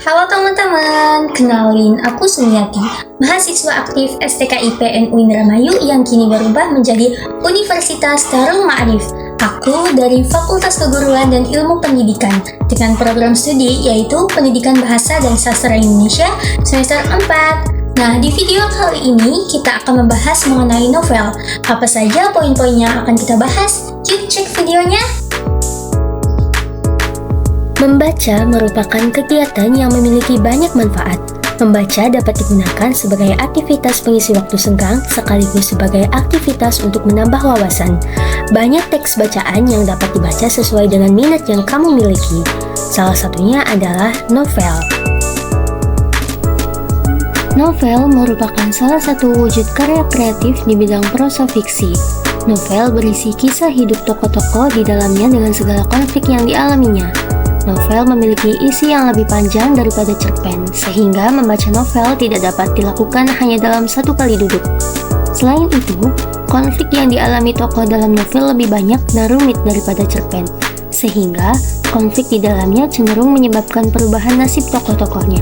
Halo teman-teman, kenalin aku Sumiati, mahasiswa aktif STKIP Indramayu yang kini berubah menjadi Universitas Darul Ma'arif. Aku dari Fakultas Keguruan dan Ilmu Pendidikan dengan program studi yaitu Pendidikan Bahasa dan Sastra Indonesia semester 4. Nah, di video kali ini kita akan membahas mengenai novel. Apa saja poin-poinnya akan kita bahas? Yuk cek videonya! Membaca merupakan kegiatan yang memiliki banyak manfaat. Membaca dapat digunakan sebagai aktivitas pengisi waktu senggang sekaligus sebagai aktivitas untuk menambah wawasan. Banyak teks bacaan yang dapat dibaca sesuai dengan minat yang kamu miliki. Salah satunya adalah novel. Novel merupakan salah satu wujud karya kreatif di bidang prosa fiksi. Novel berisi kisah hidup tokoh-tokoh di dalamnya dengan segala konflik yang dialaminya. Novel memiliki isi yang lebih panjang daripada cerpen, sehingga membaca novel tidak dapat dilakukan hanya dalam satu kali duduk. Selain itu, konflik yang dialami tokoh dalam novel lebih banyak dan rumit daripada cerpen, sehingga konflik di dalamnya cenderung menyebabkan perubahan nasib tokoh-tokohnya.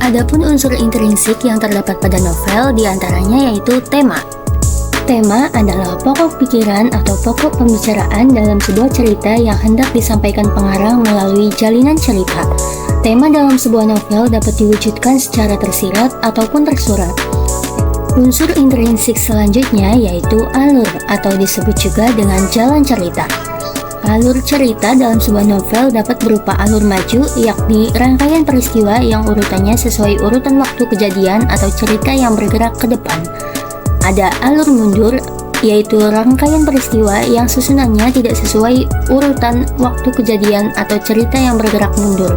Adapun unsur intrinsik yang terdapat pada novel diantaranya yaitu tema. Tema adalah pokok pikiran atau pokok pembicaraan dalam sebuah cerita yang hendak disampaikan pengarang melalui jalinan cerita. Tema dalam sebuah novel dapat diwujudkan secara tersirat ataupun tersurat. Unsur intrinsik selanjutnya yaitu alur atau disebut juga dengan jalan cerita. Alur cerita dalam sebuah novel dapat berupa alur maju, yakni rangkaian peristiwa yang urutannya sesuai urutan waktu kejadian atau cerita yang bergerak ke depan. Ada alur mundur, yaitu rangkaian peristiwa yang susunannya tidak sesuai urutan waktu kejadian atau cerita yang bergerak mundur.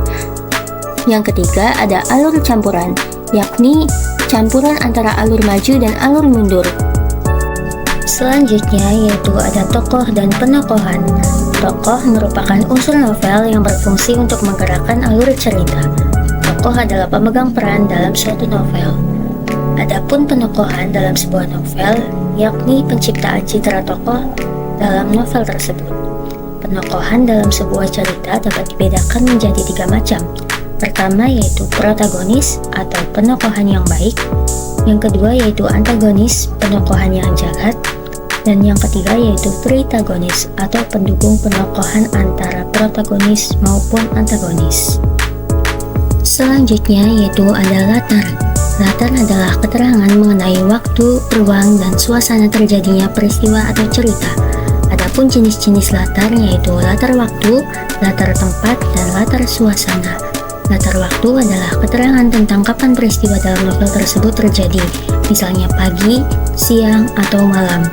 Yang ketiga ada alur campuran, yakni campuran antara alur maju dan alur mundur. Selanjutnya yaitu ada tokoh dan penokohan. Tokoh merupakan unsur novel yang berfungsi untuk menggerakkan alur cerita. Tokoh adalah pemegang peran dalam suatu novel. Adapun penokohan dalam sebuah novel, yakni penciptaan citra tokoh dalam novel tersebut. Penokohan dalam sebuah cerita dapat dibedakan menjadi 3 macam. Pertama yaitu protagonis atau penokohan yang baik. Yang kedua yaitu antagonis, penokohan yang jahat. Dan yang ketiga yaitu tritagonis atau pendukung penokohan antara protagonis maupun antagonis. Selanjutnya yaitu ada latar. Latar adalah keterangan mengenai waktu, ruang, dan suasana terjadinya peristiwa atau cerita. Adapun jenis-jenis latar yaitu latar waktu, latar tempat, dan latar suasana. Latar waktu adalah keterangan tentang kapan peristiwa dalam novel tersebut terjadi, misalnya pagi, siang, atau malam.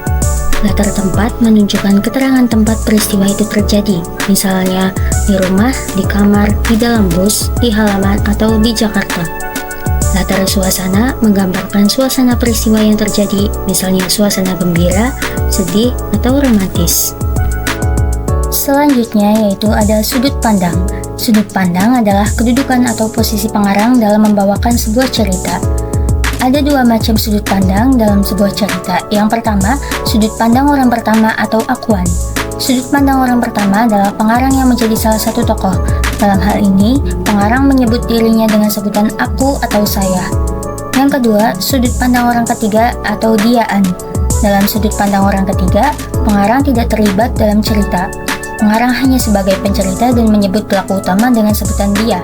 Latar tempat menunjukkan keterangan tempat peristiwa itu terjadi, misalnya di rumah, di kamar, di dalam bus, di halaman, atau di Jakarta. Latar suasana menggambarkan suasana peristiwa yang terjadi, misalnya suasana gembira, sedih, atau romantis. Selanjutnya yaitu ada sudut pandang. Sudut pandang adalah kedudukan atau posisi pengarang dalam membawakan sebuah cerita. Ada 2 macam sudut pandang dalam sebuah cerita. Yang pertama, sudut pandang orang pertama atau akuan. Sudut pandang orang pertama adalah pengarang yang menjadi salah satu tokoh. Dalam hal ini, pengarang menyebut dirinya dengan sebutan aku atau saya. Yang kedua, sudut pandang orang ketiga atau diaan. Dalam sudut pandang orang ketiga, pengarang tidak terlibat dalam cerita. Pengarang hanya sebagai pencerita dan menyebut pelaku utama dengan sebutan dia.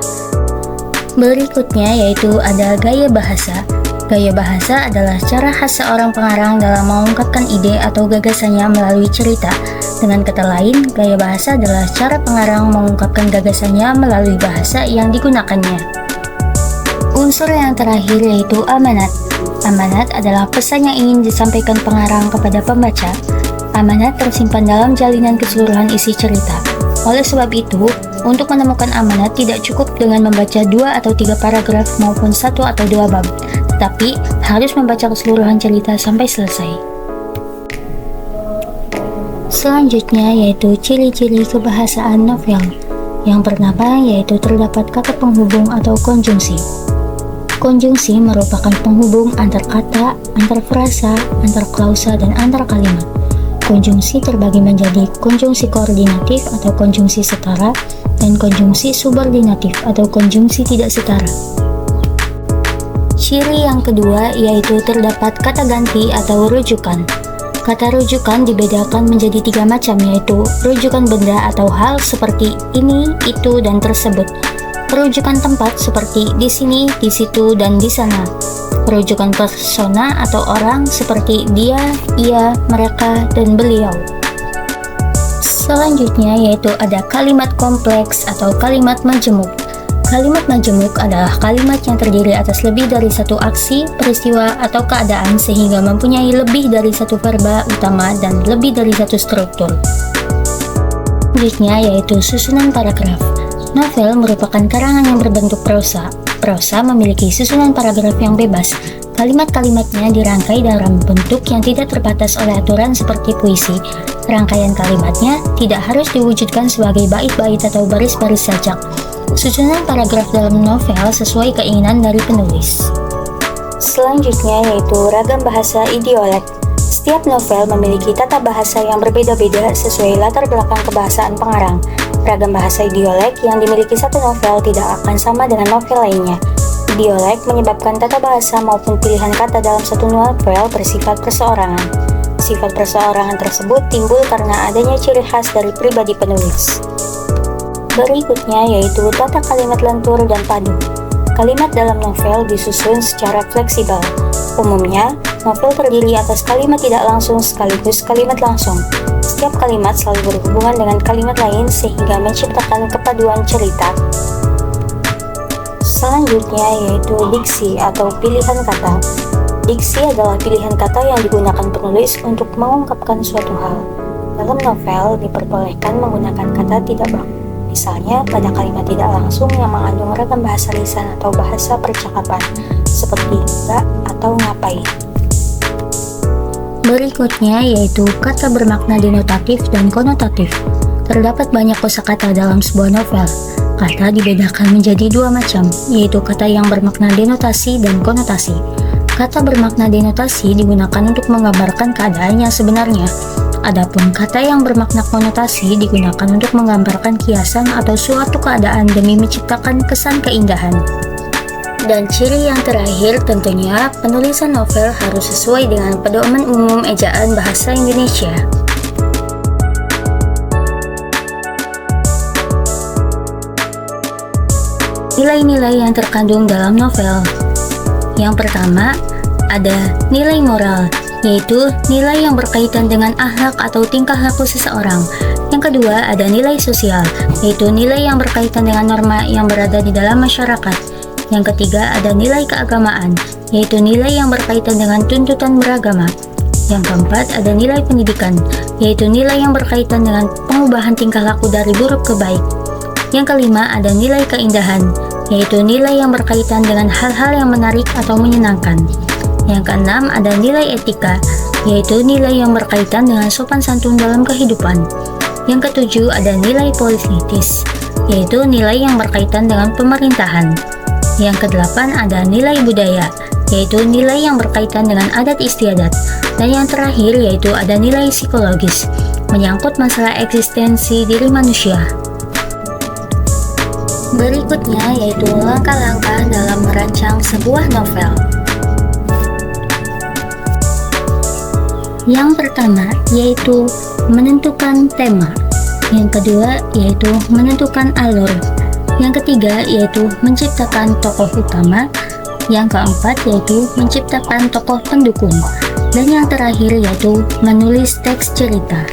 Berikutnya yaitu ada gaya bahasa. Gaya bahasa adalah cara khas seorang pengarang dalam mengungkapkan ide atau gagasannya melalui cerita. Dengan kata lain, gaya bahasa adalah cara pengarang mengungkapkan gagasannya melalui bahasa yang digunakannya. Unsur yang terakhir yaitu amanat. Amanat adalah pesan yang ingin disampaikan pengarang kepada pembaca. Amanat tersimpan dalam jalinan keseluruhan isi cerita. Oleh sebab itu, untuk menemukan amanat tidak cukup dengan membaca 2 atau 3 paragraf maupun 1 atau 2 bab, tetapi harus membaca keseluruhan cerita sampai selesai. Selanjutnya yaitu ciri-ciri kebahasaan novel. Yang pertama yaitu terdapat kata penghubung atau konjungsi. Konjungsi merupakan penghubung antar kata, antar frasa, antar klausa, dan antar kalimat. Konjungsi terbagi menjadi konjungsi koordinatif atau konjungsi setara dan dan konjungsi subordinatif atau konjungsi tidak setara. Ciri yang kedua yaitu terdapat kata ganti atau rujukan. Kata rujukan dibedakan menjadi 3 macam, yaitu rujukan benda atau hal seperti ini, itu, dan tersebut. Rujukan tempat seperti di sini, di situ, dan di sana. Rujukan persona atau orang seperti dia, ia, mereka, dan beliau. Selanjutnya yaitu ada kalimat kompleks atau kalimat majemuk. Kalimat majemuk adalah kalimat yang terdiri atas lebih dari satu aksi, peristiwa, atau keadaan sehingga mempunyai lebih dari satu verba utama dan lebih dari satu struktur. Selanjutnya yaitu susunan paragraf. Novel merupakan karangan yang berbentuk prosa. Prosa memiliki susunan paragraf yang bebas. Kalimat-kalimatnya dirangkai dalam bentuk yang tidak terbatas oleh aturan seperti puisi. Rangkaian kalimatnya tidak harus diwujudkan sebagai bait-bait atau baris-baris sajak. Susunan paragraf dalam novel sesuai keinginan dari penulis. Selanjutnya yaitu ragam bahasa idiolek. Setiap novel memiliki tata bahasa yang berbeda-beda sesuai latar belakang kebahasaan pengarang. Ragam bahasa idiolek yang dimiliki satu novel tidak akan sama dengan novel lainnya. Idiolek menyebabkan tata bahasa maupun pilihan kata dalam satu novel bersifat perseorangan. Sifat perseorangan tersebut timbul karena adanya ciri khas dari pribadi penulis. Berikutnya yaitu tata kalimat lentur dan padu. Kalimat dalam novel disusun secara fleksibel. Umumnya, novel terdiri atas kalimat tidak langsung sekaligus kalimat langsung. Setiap kalimat selalu berhubungan dengan kalimat lain sehingga menciptakan kepaduan cerita. Selanjutnya yaitu diksi atau pilihan kata. Diksi adalah pilihan kata yang digunakan penulis untuk mengungkapkan suatu hal. Dalam novel diperbolehkan menggunakan kata tidak baku. Misalnya pada kalimat tidak langsung yang mengandung ragam bahasa lisan atau bahasa percakapan, seperti enggak atau ngapain. Berikutnya yaitu kata bermakna denotatif dan konotatif. Terdapat banyak kosakata dalam sebuah novel. Kata dibedakan menjadi 2 macam, yaitu kata yang bermakna denotasi dan konotasi. Kata bermakna denotasi digunakan untuk menggambarkan keadaan yang sebenarnya. Adapun kata yang bermakna konotasi digunakan untuk menggambarkan kiasan atau suatu keadaan demi menciptakan kesan keindahan. Dan ciri yang terakhir tentunya penulisan novel harus sesuai dengan pedoman umum ejaan bahasa Indonesia. Nilai-nilai yang terkandung dalam novel. Yang pertama, ada nilai moral, yaitu nilai yang berkaitan dengan akhlak atau tingkah laku seseorang. Yang kedua, ada nilai sosial, yaitu nilai yang berkaitan dengan norma yang berada di dalam masyarakat. Yang ketiga, ada nilai keagamaan, yaitu nilai yang berkaitan dengan tuntutan beragama. Yang keempat, ada nilai pendidikan, yaitu nilai yang berkaitan dengan pengubahan tingkah laku dari buruk ke baik. Yang kelima, ada nilai keindahan, yaitu nilai yang berkaitan dengan hal-hal yang menarik atau menyenangkan. Yang keenam, ada nilai etika, yaitu nilai yang berkaitan dengan sopan santun dalam kehidupan. Yang ketujuh, ada nilai politis, yaitu nilai yang berkaitan dengan pemerintahan. Yang kedelapan, ada nilai budaya, yaitu nilai yang berkaitan dengan adat istiadat. Dan yang terakhir, yaitu ada nilai psikologis, menyangkut masalah eksistensi diri manusia. Berikutnya yaitu langkah-langkah dalam merancang sebuah novel. Yang pertama yaitu menentukan tema. Yang kedua yaitu menentukan alur. Yang ketiga yaitu menciptakan tokoh utama. Yang keempat yaitu menciptakan tokoh pendukung. Dan yang terakhir yaitu menulis teks cerita.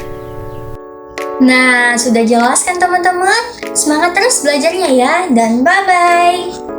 Nah, sudah jelas kan teman-teman? Semangat terus belajarnya ya, dan bye-bye!